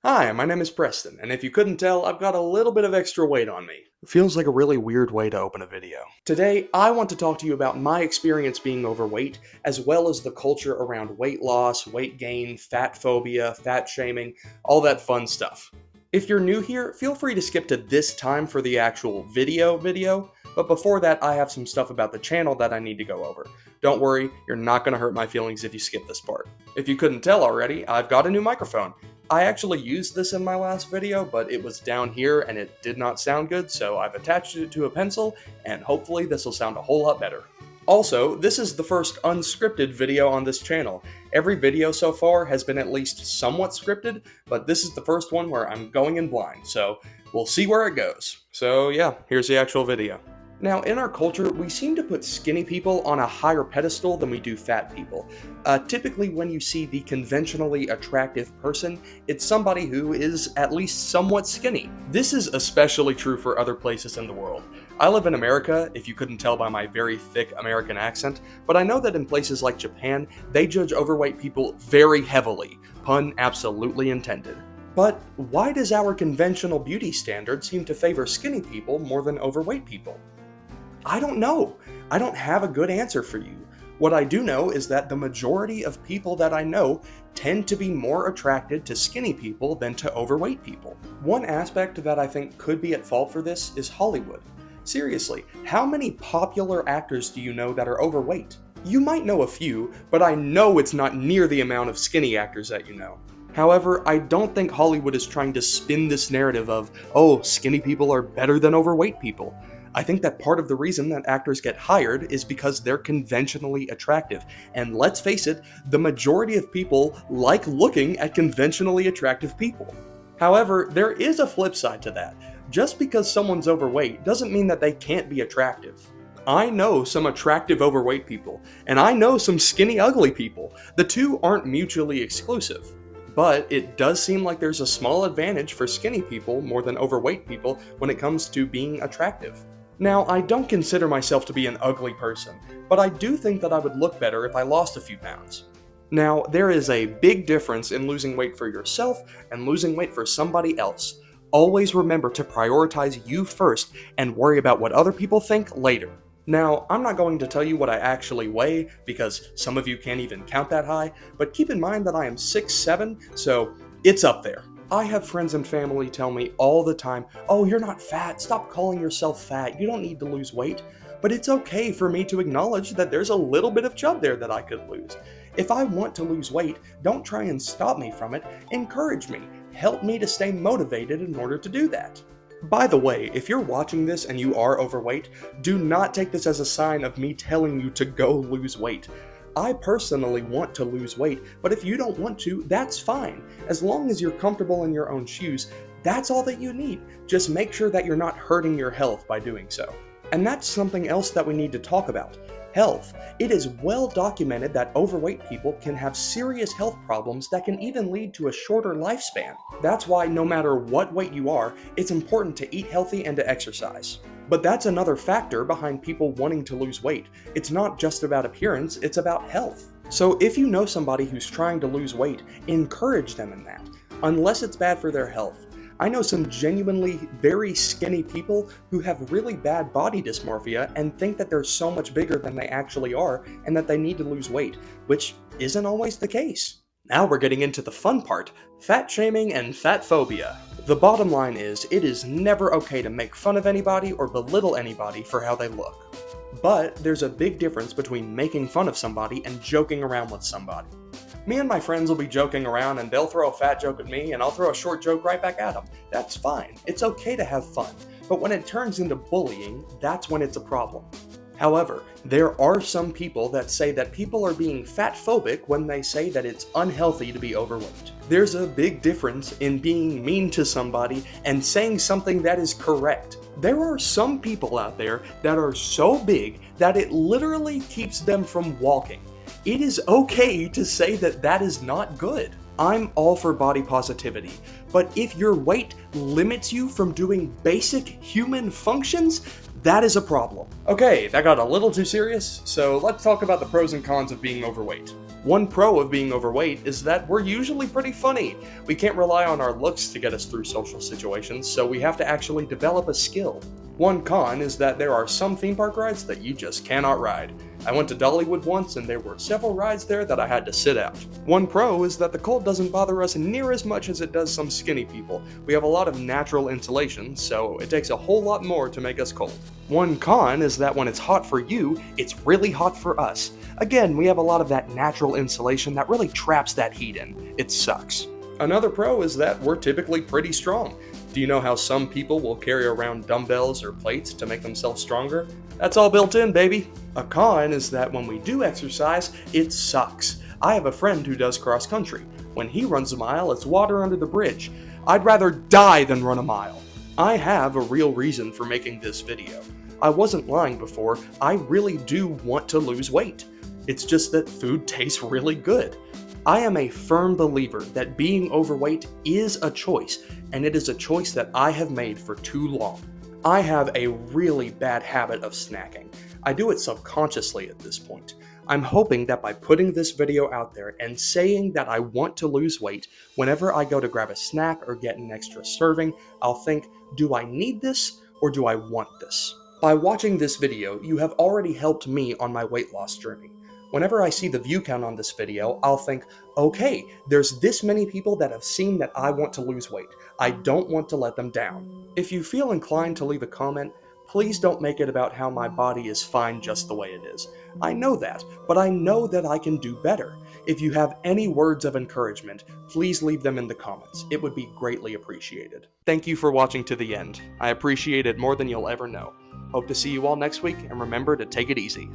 Hi, my name is Preston, and if you couldn't tell, I've got a little bit of extra weight on me. Feels like a really weird way to open a video. Today, I want to talk to you about my experience being overweight, as well as the culture around weight loss, weight gain, fat phobia, fat shaming, all that fun stuff. If you're new here, feel free to skip to this time for the actual video, but before that, I have some stuff about the channel that I need to go over. Don't worry, you're not going to hurt my feelings if you skip this part. If you couldn't tell already, I've got a new microphone. I actually used this in my last video, but it was down here and it did not sound good, so I've attached it to a pencil, and hopefully this will sound a whole lot better. Also, this is the first unscripted video on this channel. Every video so far has been at least somewhat scripted, but this is the first one where I'm going in blind, so we'll see where it goes. So yeah, here's the actual video. Now, in our culture, we seem to put skinny people on a higher pedestal than we do fat people. Typically, when you see the conventionally attractive person, it's somebody who is at least somewhat skinny. This is especially true for other places in the world. I live in America, if you couldn't tell by my very thick American accent, but I know that in places like Japan, they judge overweight people very heavily, pun absolutely intended. But why does our conventional beauty standard seem to favor skinny people more than overweight people? I don't know. I don't have a good answer for you. What I do know is that the majority of people that I know tend to be more attracted to skinny people than to overweight people. One aspect that I think could be at fault for this is Hollywood. Seriously, how many popular actors do you know that are overweight? You might know a few, but I know it's not near the amount of skinny actors that you know. However, I don't think Hollywood is trying to spin this narrative of, oh, skinny people are better than overweight people. I think that part of the reason that actors get hired is because they're conventionally attractive. And let's face it, the majority of people like looking at conventionally attractive people. However, there is a flip side to that. Just because someone's overweight doesn't mean that they can't be attractive. I know some attractive overweight people, and I know some skinny ugly people. The two aren't mutually exclusive. But it does seem like there's a small advantage for skinny people more than overweight people when it comes to being attractive. Now, I don't consider myself to be an ugly person, but I do think that I would look better if I lost a few pounds. Now, there is a big difference in losing weight for yourself and losing weight for somebody else. Always remember to prioritize you first and worry about what other people think later. Now, I'm not going to tell you what I actually weigh, because some of you can't even count that high, but keep in mind that I am 6'7", so it's up there. I have friends and family tell me all the time, oh, you're not fat, stop calling yourself fat, you don't need to lose weight. But it's okay for me to acknowledge that there's a little bit of chub there that I could lose. If I want to lose weight, don't try and stop me from it, encourage me, help me to stay motivated in order to do that. By the way, if you're watching this and you are overweight, do not take this as a sign of me telling you to go lose weight. I personally want to lose weight, but if you don't want to, that's fine. As long as you're comfortable in your own shoes, that's all that you need. Just make sure that you're not hurting your health by doing so. And that's something else that we need to talk about. Health. It is well documented that overweight people can have serious health problems that can even lead to a shorter lifespan. That's why no matter what weight you are, it's important to eat healthy and to exercise. But that's another factor behind people wanting to lose weight. It's not just about appearance, it's about health. So if you know somebody who's trying to lose weight, encourage them in that, unless it's bad for their health. I know some genuinely very skinny people who have really bad body dysmorphia and think that they're so much bigger than they actually are and that they need to lose weight, which isn't always the case. Now we're getting into the fun part, fat shaming and fat phobia. The bottom line is, it is never okay to make fun of anybody or belittle anybody for how they look. But there's a big difference between making fun of somebody and joking around with somebody. Me and my friends will be joking around and they'll throw a fat joke at me and I'll throw a short joke right back at them. That's fine. It's okay to have fun. But when it turns into bullying, that's when it's a problem. However, there are some people that say that people are being fat phobic when they say that it's unhealthy to be overweight. There's a big difference in being mean to somebody and saying something that is correct. There are some people out there that are so big that it literally keeps them from walking. It is okay to say that that is not good. I'm all for body positivity, but if your weight limits you from doing basic human functions, that is a problem. Okay, that got a little too serious, so let's talk about the pros and cons of being overweight. One pro of being overweight is that we're usually pretty funny. We can't rely on our looks to get us through social situations, so we have to actually develop a skill. One con is that there are some theme park rides that you just cannot ride. I went to Dollywood once and there were several rides there that I had to sit out. One pro is that the cold doesn't bother us near as much as it does some skinny people. We have a lot of natural insulation, so it takes a whole lot more to make us cold. One con is that when it's hot for you, it's really hot for us. Again, we have a lot of that natural insulation that really traps that heat in. It sucks. Another pro is that we're typically pretty strong. Do you know how some people will carry around dumbbells or plates to make themselves stronger? That's all built in, baby. A con is that when we do exercise, it sucks. I have a friend who does cross country. When he runs a mile, it's water under the bridge. I'd rather die than run a mile. I have a real reason for making this video. I wasn't lying before, I really do want to lose weight. It's just that food tastes really good. I am a firm believer that being overweight is a choice, and it is a choice that I have made for too long. I have a really bad habit of snacking. I do it subconsciously at this point. I'm hoping that by putting this video out there and saying that I want to lose weight, whenever I go to grab a snack or get an extra serving, I'll think, do I need this or do I want this? By watching this video, you have already helped me on my weight loss journey. Whenever I see the view count on this video, I'll think, okay, there's this many people that have seen that I want to lose weight. I don't want to let them down. If you feel inclined to leave a comment, please don't make it about how my body is fine just the way it is. I know that, but I know that I can do better. If you have any words of encouragement, please leave them in the comments. It would be greatly appreciated. Thank you for watching to the end. I appreciate it more than you'll ever know. Hope to see you all next week, and remember to take it easy.